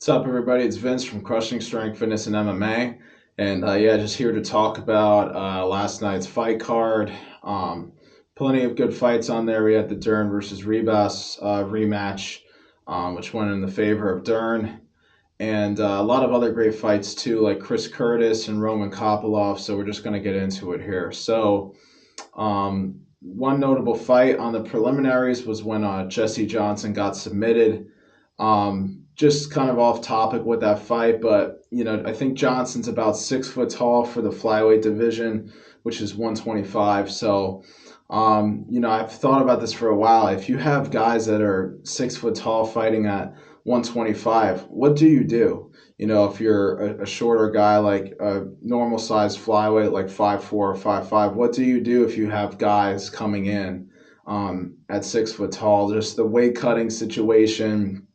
What's up, everybody? It's Vince from Crushing Strength Fitness and MMA, and yeah, just here to talk about last night's fight card. Um, Plenty of good fights on there. We had the Dern versus Rebus rematch, which went in the favor of Dern, and a lot of other great fights too, like Chris Curtis and Roman Kopylov. So we're just going to get into it here. One notable fight on the preliminaries was when Jesse Johnson got submitted. Just kind of off topic with that fight, but I think Johnson's about 6 foot tall for the flyweight division, which is 125. So, I've thought about this for a while. If you have guys that are 6 foot tall fighting at 125, what do you do? If you're a shorter guy, like a normal size flyweight, like 5'4" or 5'5", what do you do if you have guys coming in at 6 foot tall? Just the weight cutting situation,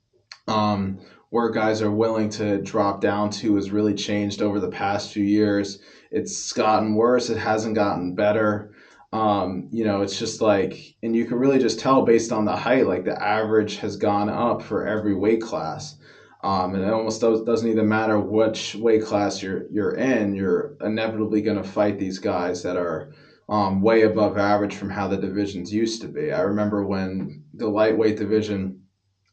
where guys are willing to drop down to, has really changed over the past few years. It's gotten worse. It hasn't gotten better. It's just like, and you can really just tell based on the height, like the average has gone up for every weight class. And it almost doesn't even matter which weight class you're in. You're inevitably going to fight these guys that are way above average from how the divisions used to be. I remember when the lightweight division,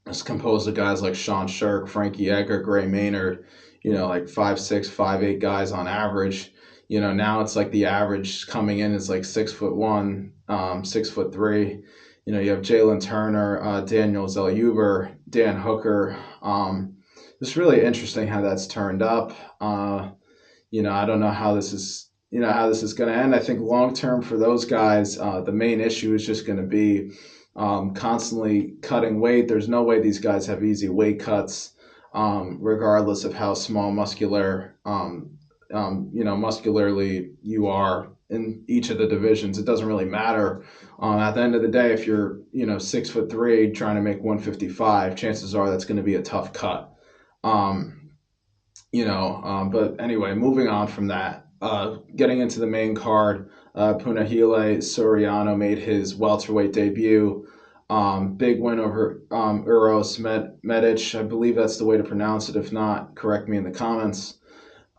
it's composed of guys like Sean Shirk, Frankie Edgar, Gray Maynard, like 5'6", 5'8" guys on average. Now it's like the average coming in is like 6'1", 6'3". You have Jalen Turner, Daniel Zellhuber, Dan Hooker. It's really interesting how that's turned up. I don't know how this is. How this is going to end. I think long term for those guys, the main issue is just going to be constantly cutting weight. There's no way these guys have easy weight cuts, regardless of how small muscularly you are in each of the divisions. It doesn't really matter. At the end of the day, if you're 6'3" trying to make 155, chances are that's going to be a tough cut. But anyway, moving on from that, getting into the main card, Punahele Soriano made his welterweight debut. Big win over Uros Medic. I believe that's the way to pronounce it. If not, correct me in the comments.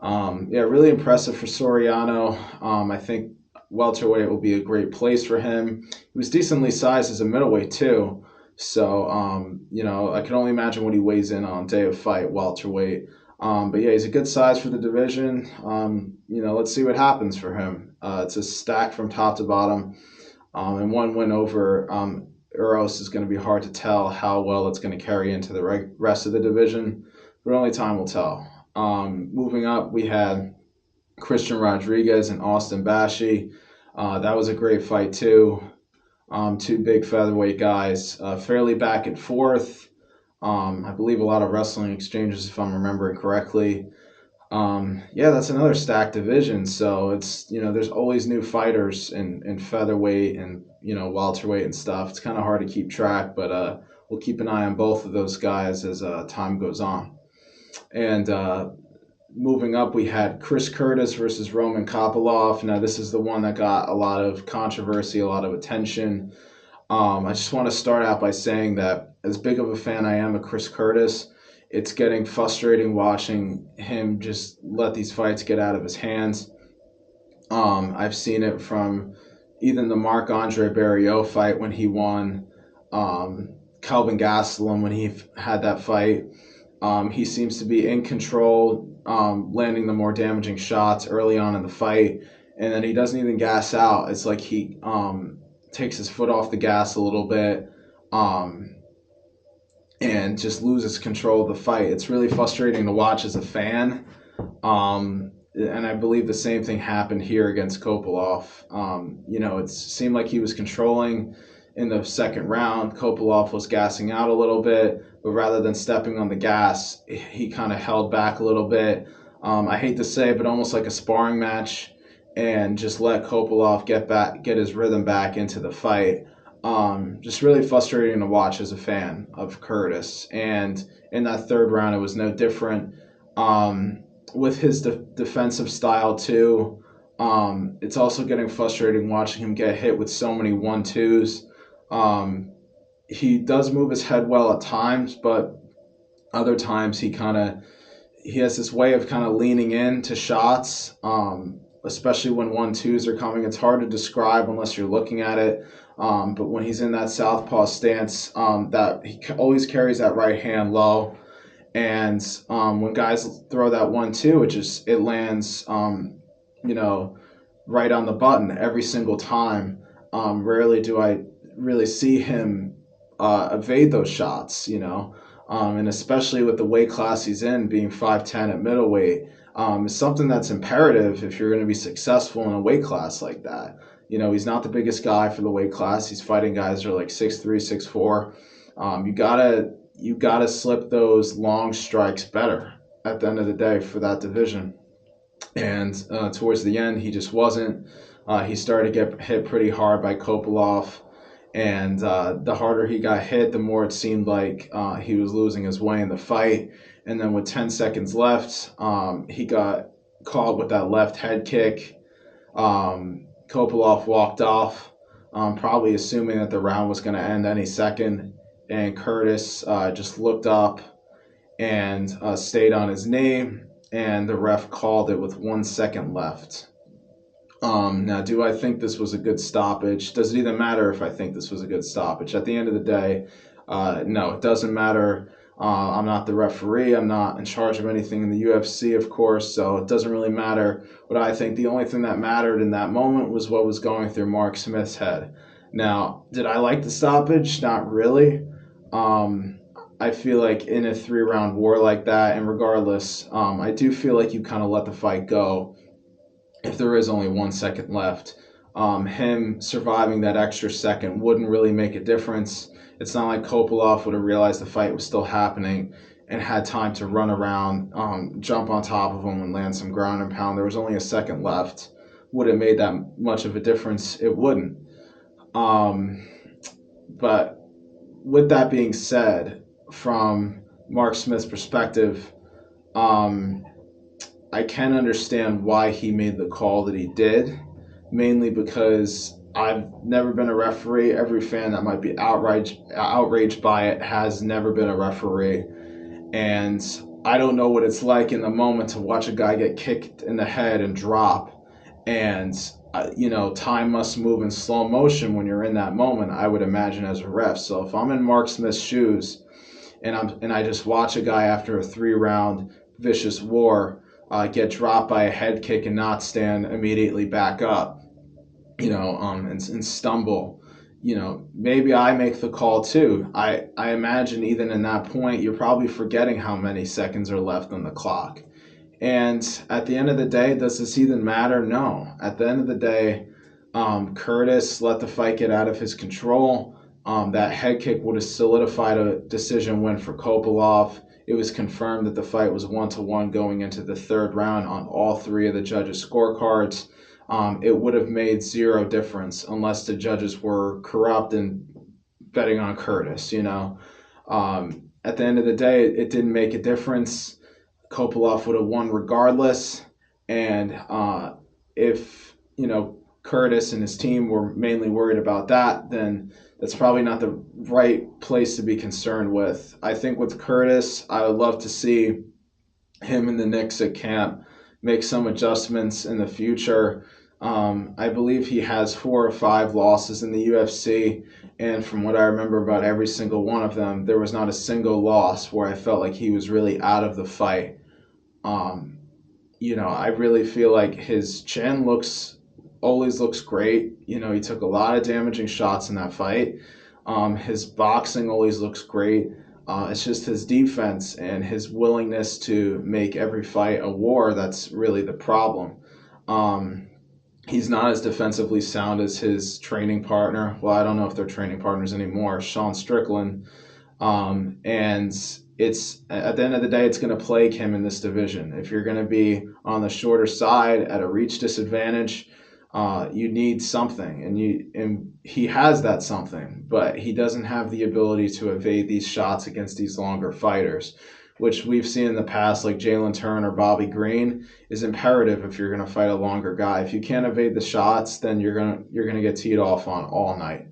Yeah, really impressive for Soriano. I think welterweight will be a great place for him. He was decently sized as a middleweight too. So, I can only imagine what he weighs in on day of fight, welterweight. But yeah, he's a good size for the division. Let's see what happens for him. It's a stack from top to bottom. And one win over Uros is going to be hard to tell how well it's going to carry into the rest of the division, but only time will tell. Moving up, we had Christian Rodriguez and Austin Bashi. That was a great fight too. Two big featherweight guys, fairly back and forth. I believe a lot of wrestling exchanges, if I'm remembering correctly. Yeah, that's another stacked division. So it's, there's always new fighters in featherweight and, welterweight and stuff. It's kind of hard to keep track, but we'll keep an eye on both of those guys as time goes on. And moving up, we had Chris Curtis versus Roman Kopylov. Now, this is the one that got a lot of controversy, a lot of attention. I just want to start out by saying that as big of a fan I am of Chris Curtis, it's getting frustrating watching him just let these fights get out of his hands. I've seen it from even the Marc-Andre Barriault fight when he won, Kelvin Gastelum when he had that fight. He seems to be in control, landing the more damaging shots early on in the fight, and then he doesn't even gas out. It's like he takes his foot off the gas a little bit, and just loses control of the fight. It's really frustrating to watch as a fan. And I believe the same thing happened here against Kopylov. It seemed like he was controlling in the second round. Kopylov was gassing out a little bit, but rather than stepping on the gas, he kind of held back a little bit. I hate to say it, but almost like a sparring match, and just let Kopylov get his rhythm back into the fight. Just really frustrating to watch as a fan of Curtis. And in that third round, it was no different. With his defensive style too, it's also getting frustrating watching him get hit with so many 1-2s. He does move his head well at times, but Other times he has this way of kind of leaning into shots, especially when 1-2s are coming. It's hard to describe unless you're looking at it. But when he's in that southpaw stance, that he always carries that right hand low, and when guys throw that 1-2, it lands, you know, right on the button every single time. Rarely do I really see him evade those shots, and especially with the weight class he's in, being 5'10" at middleweight, is something that's imperative if you're going to be successful in a weight class like that. He's not the biggest guy for the weight class. He's fighting guys that are like 6'3", 6'4". You gotta slip those long strikes better at the end of the day for that division. And towards the end, he just wasn't. He started to get hit pretty hard by Kopilov, and the harder he got hit, the more it seemed like he was losing his way in the fight. And then with 10 seconds left, he got caught with that left head kick. Kopilov walked off, probably assuming that the round was going to end any second. And Curtis just looked up and stayed on his knee, and the ref called it with 1 second left. Now, do I think this was a good stoppage? Does it even matter if I think this was a good stoppage? At the end of the day, no, it doesn't matter. I'm not the referee. I'm not in charge of anything in the UFC, of course, so it doesn't really matter what I think. The only thing that mattered in that moment was what was going through Mark Smith's head. Now, did I like the stoppage? Not really. I feel like in a 3-round war like that, and regardless, I do feel like you kind of let the fight go if there is only 1 second left. Him surviving that extra second wouldn't really make a difference. It's not like Kopilov would have realized the fight was still happening and had time to run around, jump on top of him and land some ground and pound. There was only a second left. Would it made that much of a difference? It wouldn't. But with that being said, from Mark Smith's perspective, I can understand why he made the call that he did, mainly because I've never been a referee. Every fan that might be outraged by it has never been a referee. And I don't know what it's like in the moment to watch a guy get kicked in the head and drop. And, time must move in slow motion when you're in that moment, I would imagine, as a ref. So if I'm in Mark Smith's shoes and I just watch a guy after a 3-round vicious war get dropped by a head kick and not stand immediately back up, and stumble, maybe I make the call too. I imagine even in that point, you're probably forgetting how many seconds are left on the clock. And at the end of the day, does this even matter? No. At the end of the day, Curtis let the fight get out of his control. That head kick would have solidified a decision win for Kopilov. It was confirmed that the fight was 1-1 going into the third round on all 3 of the judges' scorecards. It would have made zero difference unless the judges were corrupt and betting on Curtis. At the end of the day, it didn't make a difference. Kopilov would have won regardless. And if Curtis and his team were mainly worried about that, then that's probably not the right place to be concerned with. I think with Curtis, I would love to see him in the Nixa camp make some adjustments in the future. I believe he has 4 or 5 losses in the UFC, and from what I remember about every single one of them, there was not a single loss where I felt like he was really out of the fight. I really feel like his chin always looks great. He took a lot of damaging shots in that fight. His boxing always looks great. It's just his defense and his willingness to make every fight a war that's really the problem. He's not as defensively sound as his training partner. Well, I don't know if they're training partners anymore, Sean Strickland. And it's at the end of the day, it's going to plague him in this division. If you're going to be on the shorter side at a reach disadvantage, you need something, and he has that something, but he doesn't have the ability to evade these shots against these longer fighters, which we've seen in the past, like Jalen Turner or Bobby Green, is imperative if you're going to fight a longer guy. If you can't evade the shots, then you're gonna get teed off on all night.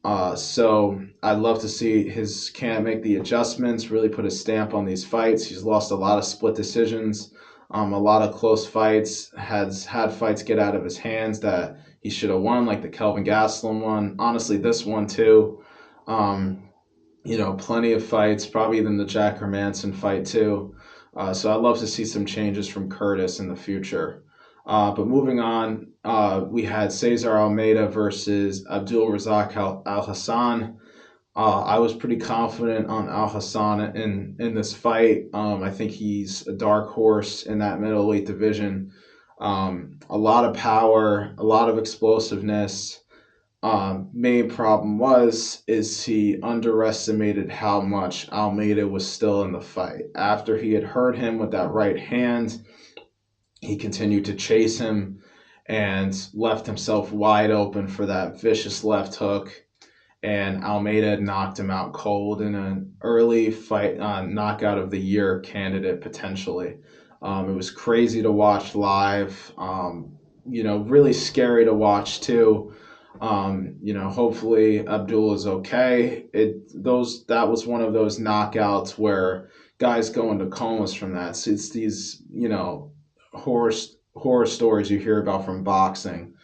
So I'd love to see his camp make the adjustments, really put a stamp on these fights. He's lost a lot of split decisions, a lot of close fights, has had fights get out of his hands that he should have won, like the Kelvin Gastelum one. Honestly, this one too. Um, Plenty of fights, probably even the Jack Hermanson fight too. So I'd love to see some changes from Curtis in the future. But moving on, we had Cesar Almeida versus Abdul Razak Al Hassan. I was pretty confident on Al Hassan in this fight. I think he's a dark horse in that middleweight division. A lot of power, a lot of explosiveness. Main problem is he underestimated how much Almeida was still in the fight. After he had hurt him with that right hand, he continued to chase him and left himself wide open for that vicious left hook. And Almeida knocked him out cold in an early fight, knockout of the year candidate potentially. It was crazy to watch live. Really scary to watch too. Hopefully Abdul is okay. That was one of those knockouts where guys go into comas from that. So it's these horror horror stories you hear about from boxing,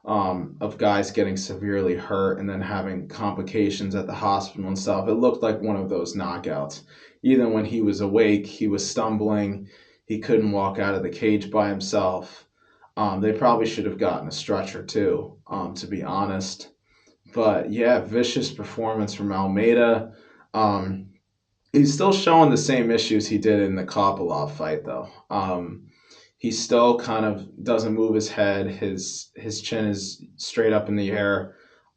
of guys getting severely hurt and then having complications at the hospital and stuff. It looked like one of those knockouts. Even when he was awake, he was stumbling. He couldn't walk out of the cage by himself. They probably should have gotten a stretcher too, to be honest. But yeah, vicious performance from Almeida. Um, he's still showing the same issues he did in the Kopylov fight, though. He still kind of doesn't move his head. His chin is straight up in the air.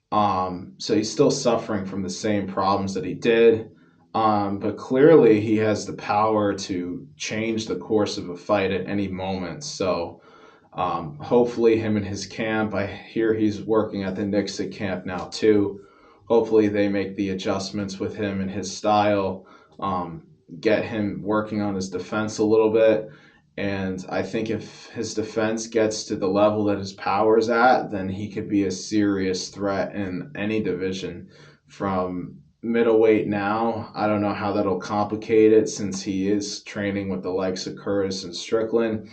So he's still suffering from the same problems that he did. But clearly he has the power to change the course of a fight at any moment. So hopefully him and his camp, I hear he's working at the Nixa camp now too. Hopefully they make the adjustments with him and his style, um, get him working on his defense a little bit. And I think if his defense gets to the level that his power is at, then he could be a serious threat in any division. From middleweight now, I don't know how that'll complicate it since he is training with the likes of Curtis and Strickland.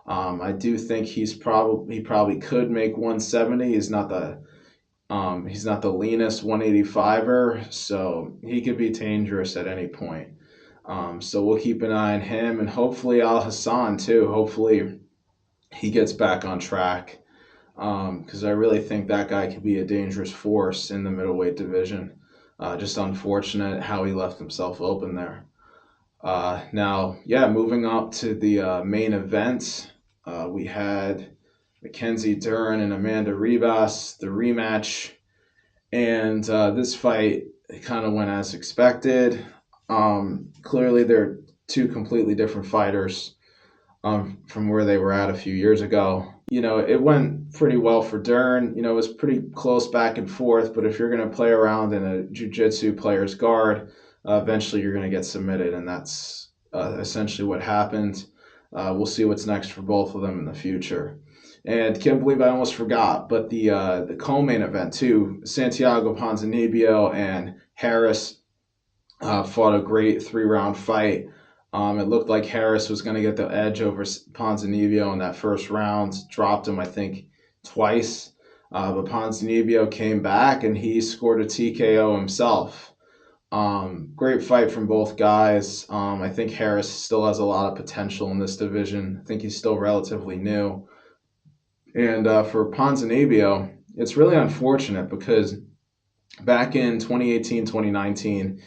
I do think he probably could make 170. He's not the leanest 185er, so he could be dangerous at any point. So we'll keep an eye on him and hopefully Al Hassan too. Hopefully he gets back on track, because I really think that guy could be a dangerous force in the middleweight division. Just unfortunate how he left himself open there. Now, yeah, moving up to the main event, we had Mackenzie Dern and Amanda Ribas, the rematch. And this fight kind of went as expected. Clearly, they're two completely different fighters, from where they were at a few years ago. It went pretty well for Dern. It was pretty close back and forth, but if you're going to play around in a jiu-jitsu player's guard, eventually you're going to get submitted, and that's essentially what happened. We'll see what's next for both of them in the future. And can't believe I almost forgot, but the co-main event too, Santiago Ponzinibbio and Harris fought a great 3-round fight. It looked like Harris was going to get the edge over Ponzinibbio in that first round. Dropped him, I think, twice. But Ponzinibbio came back and he scored a TKO himself. Great fight from both guys. I think Harris still has a lot of potential in this division. I think he's still relatively new. And for Ponzinibbio, it's really unfortunate because back in 2018, 2019,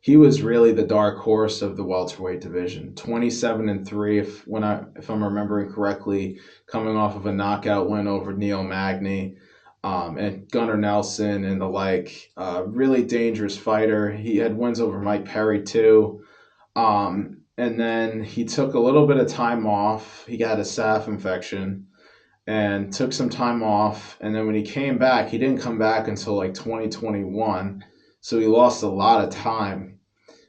he was really the dark horse of the welterweight division. 27-3, if I'm remembering correctly, coming off of a knockout win over Neil Magny, and Gunnar Nelson and the like. Really dangerous fighter. He had wins over Mike Perry too. And then he took a little bit of time off. He got a staph infection and took some time off. And then when he came back, he didn't come back until like 2021. So he lost a lot of time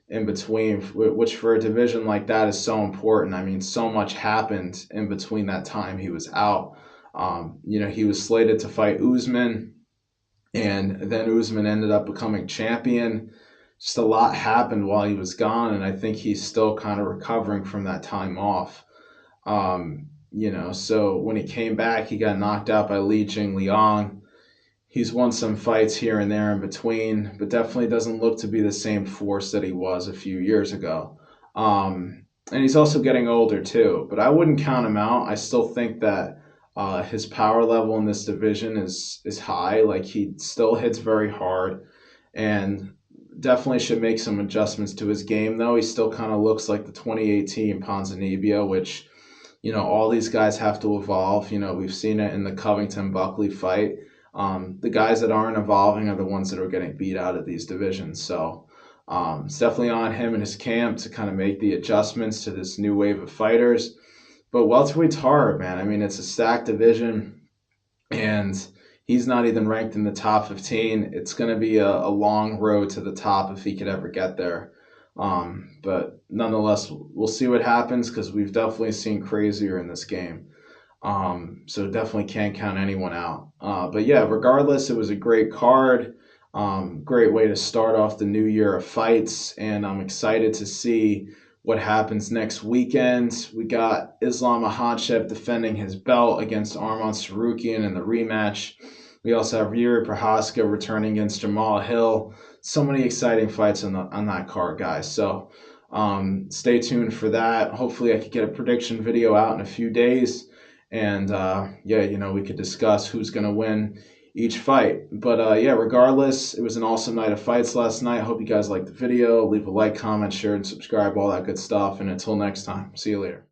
in between, which for a division like that is so important. I mean, so much happened in between that time he was out. He was slated to fight Usman. and then Usman ended up becoming champion. Just a lot happened while he was gone, and I think he's still kind of recovering from that time off. So when he came back, he got knocked out by Li Jingliang. He's won some fights here and there in between, but definitely doesn't look to be the same force that he was a few years ago. And he's also getting older too, but I wouldn't count him out. I still think that his power level in this division is high. Like, he still hits very hard, and definitely should make some adjustments to his game. Though he still kind of looks like the 2018 Ponzinibbio, which, all these guys have to evolve. We've seen it in the Covington Buckley fight. The guys that aren't evolving are the ones that are getting beat out of these divisions. So it's definitely on him and his camp to kind of make the adjustments to this new wave of fighters. But welterweight's hard, man. I mean, it's a stacked division, and he's not even ranked in the top 15. It's going to be a long road to the top if he could ever get there. But nonetheless, we'll see what happens, because we've definitely seen crazier in this game. So definitely can't count anyone out. But yeah, regardless, it was a great card. Great way to start off the new year of fights, and I'm excited to see what happens next weekend. We got Islam Makhachev defending his belt against Arman Tsarukyan in the rematch. We also have Yuri Prohaska returning against Jamal Hill. So many exciting fights on that card, guys. So stay tuned for that. Hopefully I could get a prediction video out in a few days. And we could discuss who's going to win each fight. But regardless, it was an awesome night of fights last night. I hope you guys liked the video. Leave a like, comment, share, and subscribe, all that good stuff. And until next time, see you later.